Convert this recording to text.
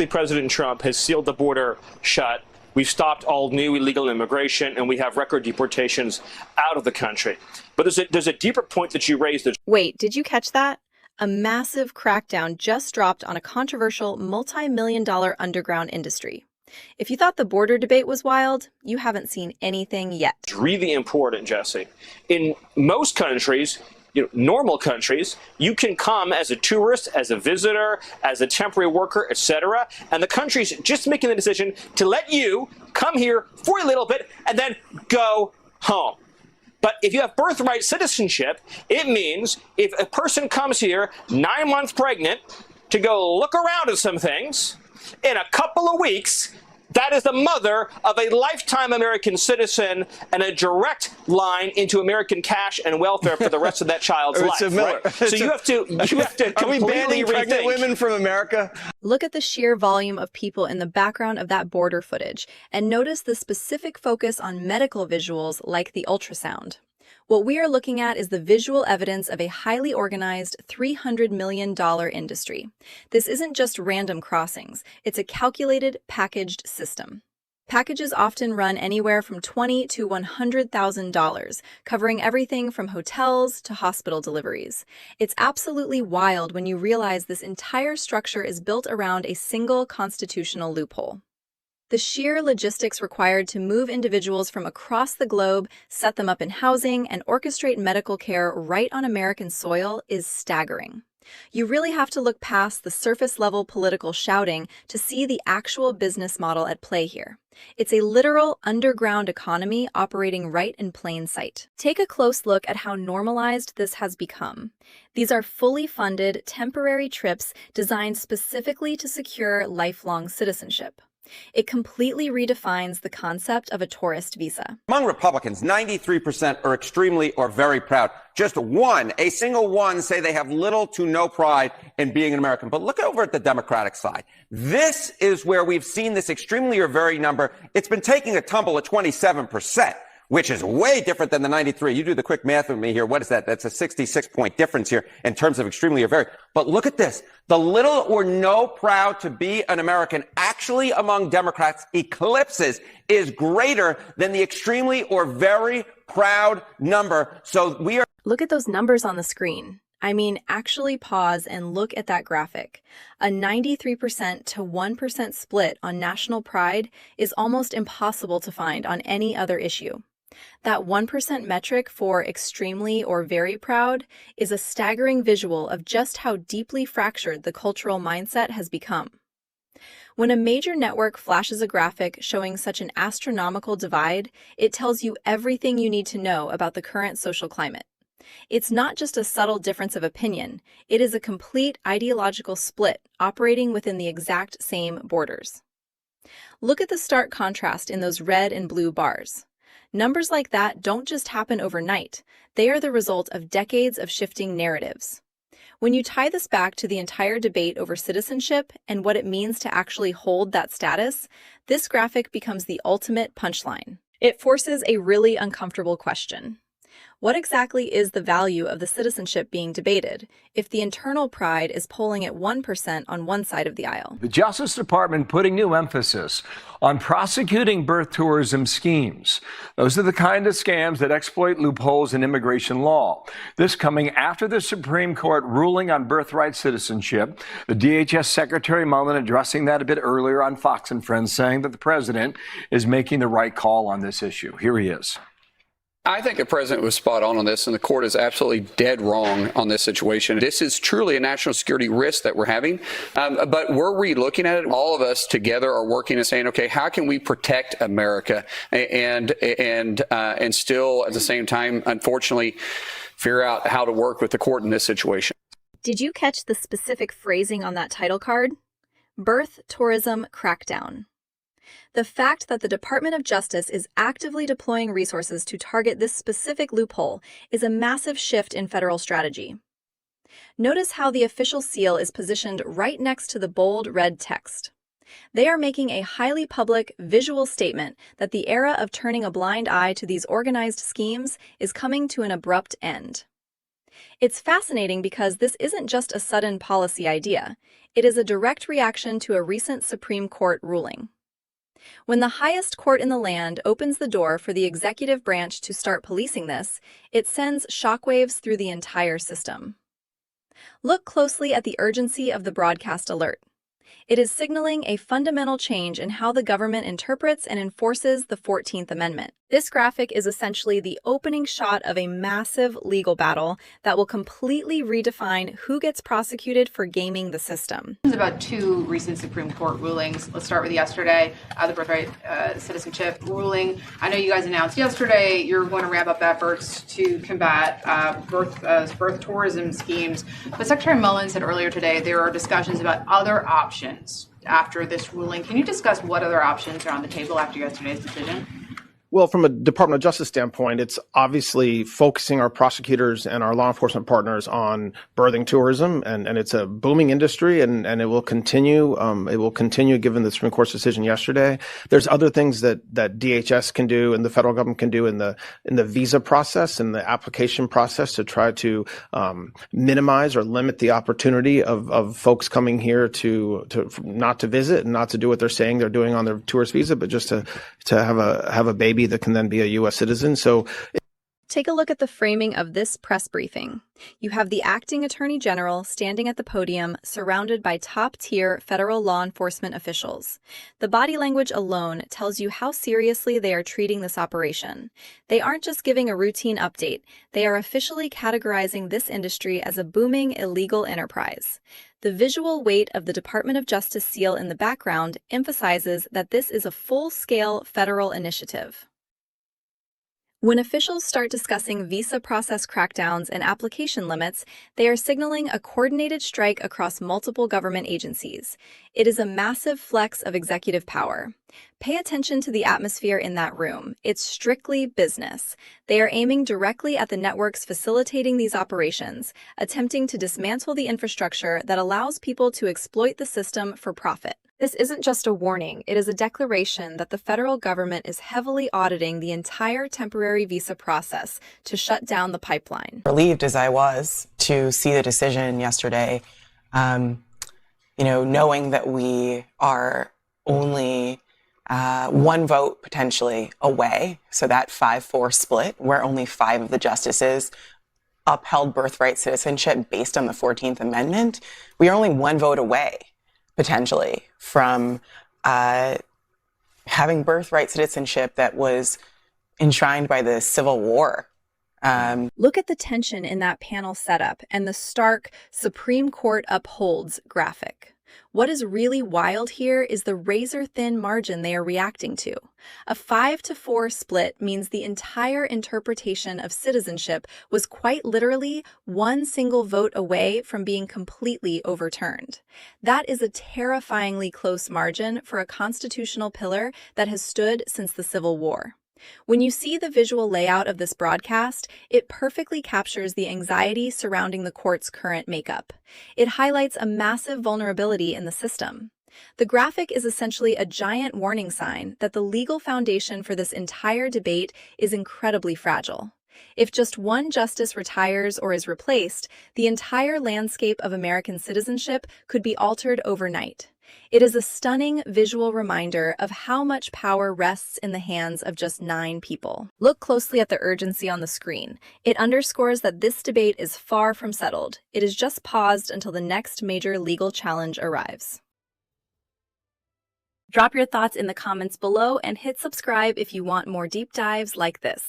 President Trump has sealed the border shut. We've stopped all new illegal immigration, and we have record deportations out of the country. But there's a deeper point that you raised. Wait, did you catch that? A massive crackdown just dropped on a controversial multi-million-dollar underground industry. If you thought the border debate was wild, you haven't seen anything yet. It's really important, Jesse. In most countries, normal countries, you can come as a tourist, as a visitor, as a temporary worker, etc. And the country's just making the decision to let you come here for a little bit and then go home. But if you have birthright citizenship, it means if a person comes here 9 months pregnant to go look around at some things, in a couple of weeks, that is the mother of a lifetime American citizen and a direct line into American cash and welfare for the rest of that child's life. Right? So you have to Are we banning pregnant women from America? Look at the sheer volume of people in the background of that border footage and notice the specific focus on medical visuals like the ultrasound. What we are looking at is the visual evidence of a highly organized $300 million industry. This isn't just random crossings, it's a calculated, packaged system. Packages often run anywhere from $20,000 to $100,000, covering everything from hotels to hospital deliveries. It's absolutely wild when you realize this entire structure is built around a single constitutional loophole. The sheer logistics required to move individuals from across the globe, set them up in housing, and orchestrate medical care right on American soil is staggering. You really have to look past the surface-level political shouting to see the actual business model at play here. It's a literal underground economy operating right in plain sight. Take a close look at how normalized this has become. These are fully funded, temporary trips designed specifically to secure lifelong citizenship. It completely redefines the concept of a tourist visa. Among Republicans, 93% are extremely or very proud. Just a single one, say they have little to no pride in being an American. But look over at the Democratic side. This is where we've seen this extremely or very number. It's been taking a tumble at 27%. Which is way different than the 93. You do the quick math with me here. What is that? That's a 66-point difference here in terms of extremely or very. But look at this. The little or no proud to be an American actually among Democrats eclipses is greater than the extremely or very proud number. So we are. Look at those numbers on the screen. I mean, actually pause and look at that graphic. A 93% to 1% split on national pride is almost impossible to find on any other issue. That 1% metric for extremely or very proud is a staggering visual of just how deeply fractured the cultural mindset has become. When a major network flashes a graphic showing such an astronomical divide, it tells you everything you need to know about the current social climate. It's not just a subtle difference of opinion, it is a complete ideological split operating within the exact same borders. Look at the stark contrast in those red and blue bars. Numbers like that don't just happen overnight, they are the result of decades of shifting narratives. When you tie this back to the entire debate over citizenship and what it means to actually hold that status, this graphic becomes the ultimate punchline. It forces a really uncomfortable question. What exactly is the value of the citizenship being debated if the internal pride is polling at 1% on one side of the aisle? The Justice Department putting new emphasis on prosecuting birth tourism schemes. Those are the kind of scams that exploit loopholes in immigration law. This coming after the Supreme Court ruling on birthright citizenship. The DHS Secretary Mullen addressing that a bit earlier on Fox and Friends, saying that the president is making the right call on this issue. Here he is. I think the president was spot on this, and the court is absolutely dead wrong on this situation. This is truly a national security risk that we're having, but we're re-looking at it. All of us together are working and saying, okay, how can we protect America and still at the same time, unfortunately, figure out how to work with the court in this situation. Did you catch the specific phrasing on that title card? Birth tourism crackdown. The fact that the Department of Justice is actively deploying resources to target this specific loophole is a massive shift in federal strategy. Notice how the official seal is positioned right next to the bold red text. They are making a highly public, visual statement that the era of turning a blind eye to these organized schemes is coming to an abrupt end. It's fascinating because this isn't just a sudden policy idea. It is a direct reaction to a recent Supreme Court ruling. When the highest court in the land opens the door for the executive branch to start policing this, it sends shockwaves through the entire system. Look closely at the urgency of the broadcast alert. It is signaling a fundamental change in how the government interprets and enforces the 14th Amendment. This graphic is essentially the opening shot of a massive legal battle that will completely redefine who gets prosecuted for gaming the system. About two recent Supreme Court rulings. Let's start with yesterday, the birthright citizenship ruling. I know you guys announced yesterday you're going to ramp up efforts to combat birth tourism schemes. But Secretary Mullen said earlier today there are discussions about other options after this ruling. Can you discuss what other options are on the table after yesterday's decision? Well, from a Department of Justice standpoint, it's obviously focusing our prosecutors and our law enforcement partners on birthing tourism, and it's a booming industry, and it will continue. It will continue given the Supreme Court's decision yesterday. There's other things that DHS can do and the federal government can do in the visa process and the application process to try to minimize or limit the opportunity of folks coming here to not to visit and not to do what they're saying they're doing on their tourist visa, but just to have a baby that can then be a U.S. citizen. So take a look at the framing of this press briefing. You have the acting attorney general standing at the podium, surrounded by top-tier federal law enforcement officials. The body language alone tells you how seriously they are treating this operation. They aren't just giving a routine update. They are officially categorizing this industry as a booming illegal enterprise. The visual weight of the Department of Justice seal in the background emphasizes that this is a full-scale federal initiative. When officials start discussing visa process crackdowns and application limits, they are signaling a coordinated strike across multiple government agencies. It is a massive flex of executive power. Pay attention to the atmosphere in that room. It's strictly business. They are aiming directly at the networks facilitating these operations, attempting to dismantle the infrastructure that allows people to exploit the system for profit. This isn't just a warning, it is a declaration that the federal government is heavily auditing the entire temporary visa process to shut down the pipeline. Relieved as I was to see the decision yesterday, knowing that we are only one vote potentially away, so that 5-4 split, where only 5 of the justices upheld birthright citizenship based on the 14th Amendment, we are only one vote away potentially from having birthright citizenship that was enshrined by the Civil War. Look at the tension in that panel setup and the stark Supreme Court upholds graphic. What is really wild here is the razor-thin margin they are reacting to. A 5-4 split means the entire interpretation of citizenship was quite literally one single vote away from being completely overturned. That is a terrifyingly close margin for a constitutional pillar that has stood since the Civil War. When you see the visual layout of this broadcast, it perfectly captures the anxiety surrounding the court's current makeup. It highlights a massive vulnerability in the system. The graphic is essentially a giant warning sign that the legal foundation for this entire debate is incredibly fragile. If just one justice retires or is replaced, the entire landscape of American citizenship could be altered overnight. It is a stunning visual reminder of how much power rests in the hands of just 9 people. Look closely at the urgency on the screen. It underscores that this debate is far from settled. It is just paused until the next major legal challenge arrives. Drop your thoughts in the comments below and hit subscribe if you want more deep dives like this.